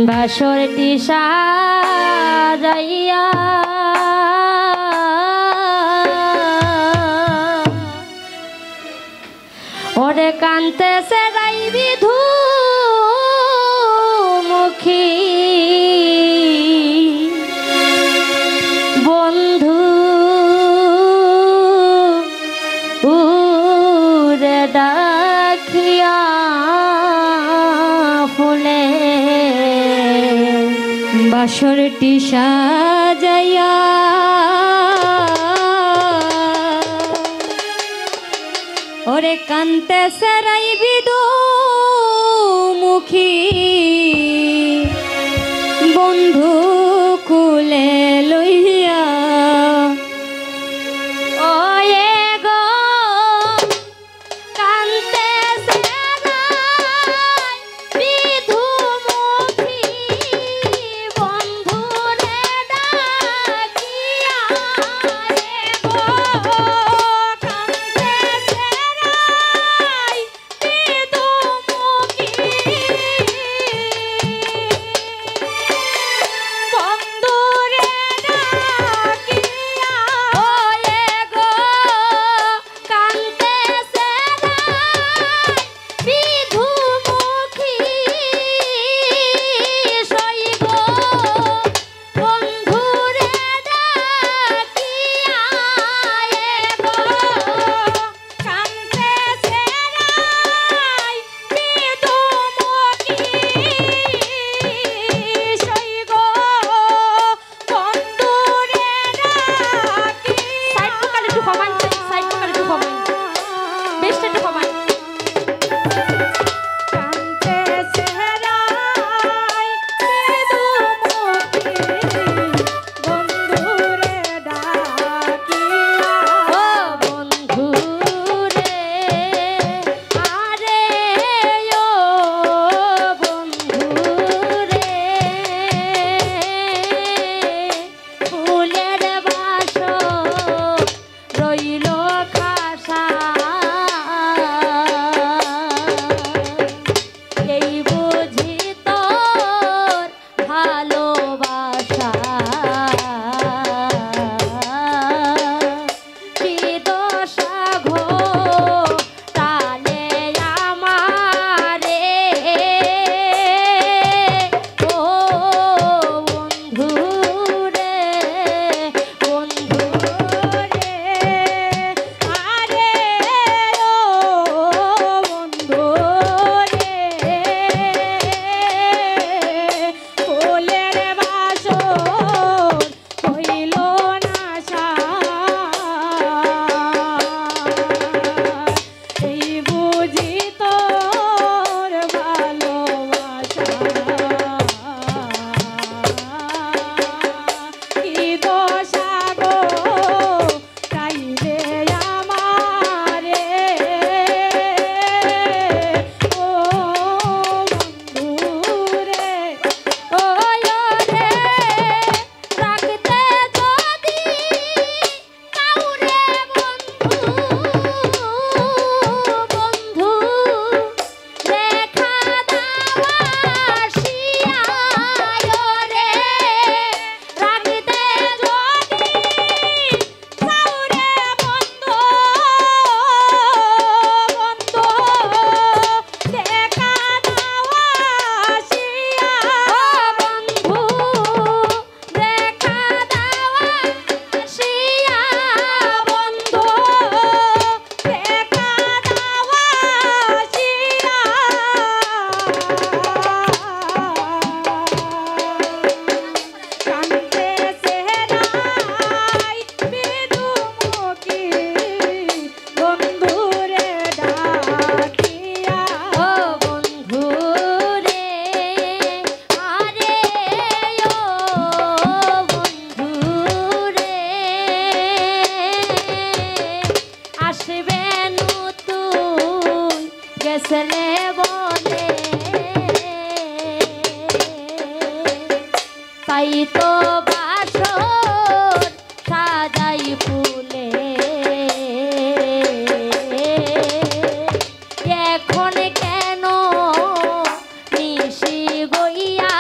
বাসরটি সাজাইয়া ওরে কান্তেছে রাই বিধু মুখী বন্ধু উরে ডাকিয়া ফুলে বাসরটি সাজাইয়া ওরে কান্তেছে রাই বিধু মুখী বন্ধু কুলে লইয়া ওয়ে গো কান্তেছে রাই বিধু মুখী বন্ধু রে ডাকিয়া গো কান্তেছে রাই বিধু মুখী বন্ধু রে ডাকিয়া ওয়ে গো কান্তেছে রাই বিধু মুখী সই গো বন্ধু রে ডাকিয়া গো কান্তেছে রাই বিধু মুখী সই গো বন্ধু রে ডাকি সাইড পোকার একটু কমান সাইড পোকার একটু কমান বেশটা একটু কমান কান্তেছে রাই বিধু মুখী বন্ধু রে ডাকিয়া ও বন্ধু রে আরে ও বন্ধু রে ফুলের বাসর রইল খাসা এই বুঝি তোর ভালোবাসা কি দশা ঘটালে আমারে ও বন্ধু রে বন্ধু রে আরে ও বন্ধু রে ফুলের বাসর হইল নাশা এই বুঝি তোর ভালোবাসা কি দশা গো তাইলে আমারে ও বন্ধু রে ও রে রাখতে যদি কাউরে বন্ধু বন্ধু দেখা দাও আসিয়া রে রাখতে যদি কাউরে বন্ধু বন্ধু দেখা দাও আসিয়া বন্ধু দেখা দাও আসিয়া বন্ধু দেখা দাও আসিয়া কান্তেছে রাই বিধু মুখী বন্ধু রে ডাকিয়া ও বন্ধু রে আরে ও বন্ধু রে আসবে তুই গেছলে বলে তাই তো বাসর সাজাই ফুলে এখন কেন নিশি গইয়া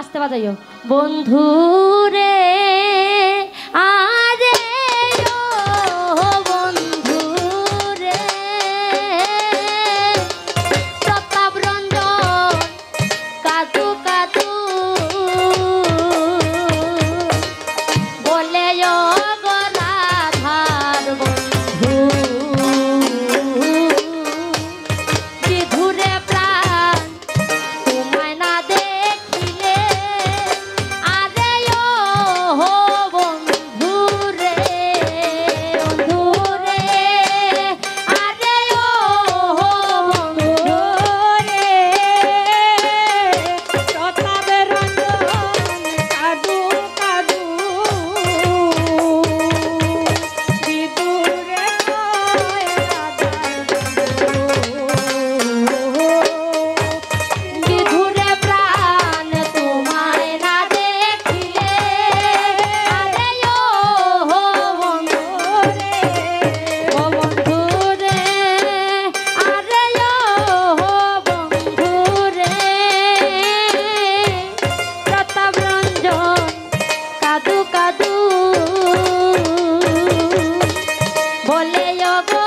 আস্তে বাজাইও বন্ধু রে আরে ও বন্ধু রে প্রতাপ রঞ্জন কাদু কাদু বলে গো রাধার বন্ধু বিধুরে প্রাণ তোমায় না দেখিলে আরে ও বন্ধু রে বন্ধু রে আরে ও বন্ধু রে প্রতাপ রঞ্জন কাদু কাদু বিদুরে কয় বিধুরে প্রাণ তোমায় না দেখিলে আরে ও বন্ধু রে ও বন্ধু রে আরে ও বন্ধু রে প্রতাপ রঞ্জন কাদু কাদু বলে গো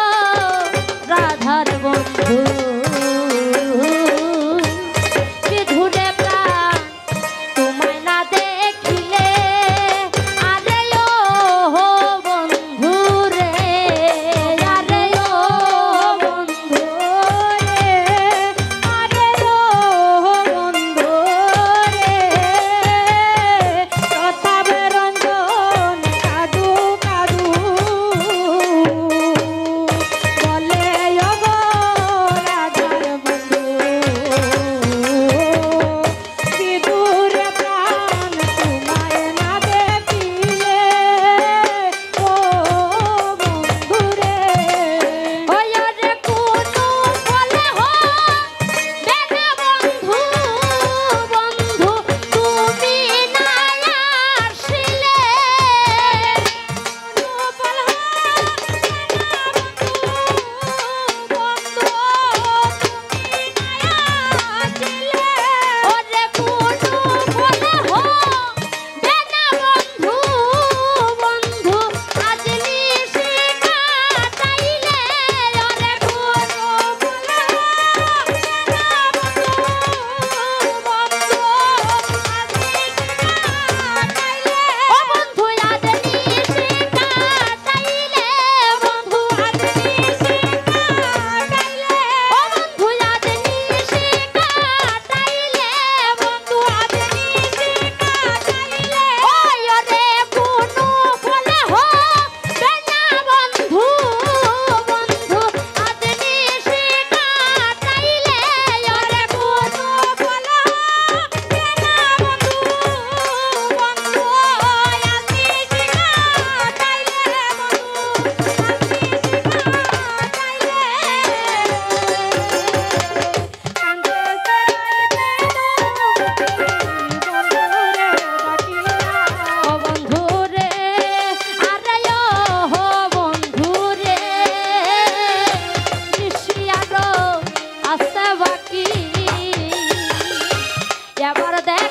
রাধার বন্ধু বিধুরে প্রাণ তোমায় না দেখিলে আরে ও বন্ধু রে আরে ও বন্ধু রে আরে ও বন্ধু রে প্রতাপ রঞ্জন কাদু কাদু বলে গো রাধার বন্ধু বিদুরে প্রাণ তোমায় না দেখিলে ও বন্ধু রে ওই রে কোনো বলে হো বেনা বন্ধু বন্ধু তুমি না আসিলে ওরে কোনো বলে হো বেনা বন্ধু বন্ধু আজ নিশি কাটাইলে ওরে কোনো বলে হো ও বন্ধু আজ নিশি কাটাইলে বন্ধু আজ নিশি কাটাইলে ও বন্ধু আজ নিশি কাটাইলে বন্ধু আজ নিশি কাটাইলে ওই রে কোনো বলে হো বেনা বন্ধু বন্ধু আজ নিশি কাটাইলে ওরে কোনো বলে হো বেনা বন্ধু বন্ধু আজ নিশি কাটাইলে ও বন্ধু রে আরে ও বন্ধু রে নিশিয়ারো আসতে বাকি এবার দেখ